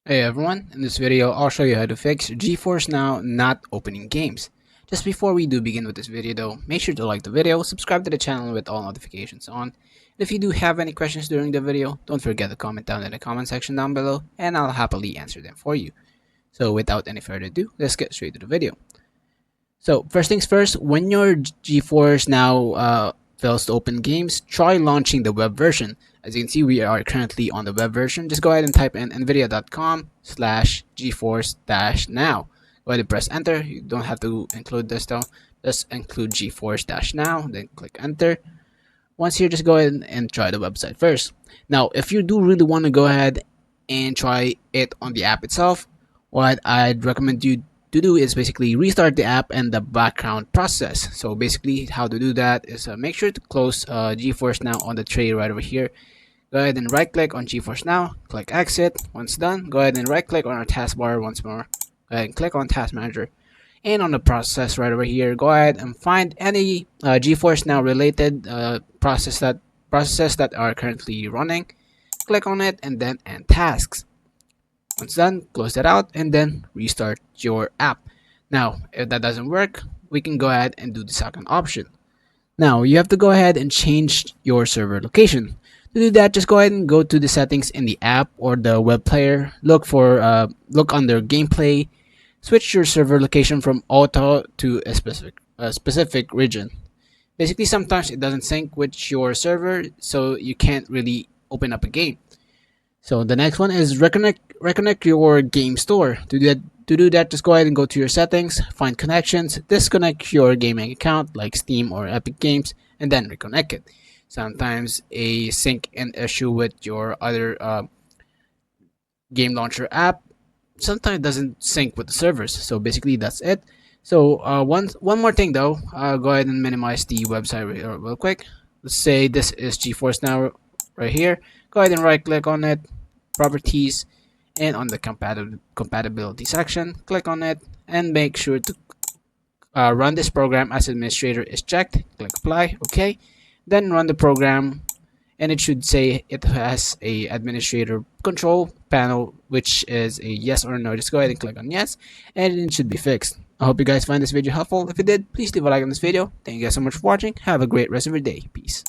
Hey everyone, in this video I'll show you how to fix GeForce Now not opening games. Just before we do begin with this video though, make sure to like the video, subscribe to the channel with all notifications on. If you do have any questions during the video, don't forget to comment down in the comment section down below and I'll happily answer them for you. So without any further ado, let's get straight to the video. So first things first, when your GeForce Now fails to open games, try launching the web version. As you can see, we are currently on the web version. Just go ahead and type in nvidia.com/geforce-now. Go ahead and press enter. You don't have to include this though. Just include geforce-now, then click enter. Once here, just go ahead and try the website first. Now, if you do really want to go ahead and try it on the app itself, what I'd recommend you to do is basically restart the app and the background process. So basically how to do that is make sure to close GeForce Now on the tray right over here. Go ahead and right click on GeForce Now, click exit. Once done, go ahead and right click on our taskbar once more. Go ahead and click on task manager. And on the process right over here, go ahead and find any GeForce Now related processes that are currently running. Click on it and then end tasks. Once done, close that out and then restart your app. Now, if that doesn't work, we can go ahead and do the second option. Now, you have to go ahead and change your server location. To do that, just go ahead and go to the settings in the app or the web player. Look under gameplay. Switch your server location from auto to a specific region. Basically, sometimes it doesn't sync with your server, so you can't really open up a game. So the next one is reconnect your game store. To do that, just go ahead and go to your settings, find connections, disconnect your gaming account like Steam or Epic Games, and then reconnect it. Sometimes a sync and issue with your other game launcher app sometimes doesn't sync with the servers. So basically that's it. So one more thing though, go ahead and minimize the website real quick. Let's say this is GeForce Now right here. Go ahead and right click on it, properties, and on the compatibility section, click on it and make sure to run this program as administrator is checked. Click apply. Okay, then run the program and it should say it has a administrator control panel, which is a yes or no. Just go ahead and click on yes and it should be fixed. I hope you guys find this video helpful. If you did, please leave a like on this video. Thank you guys so much for watching. Have a great rest of your day. Peace.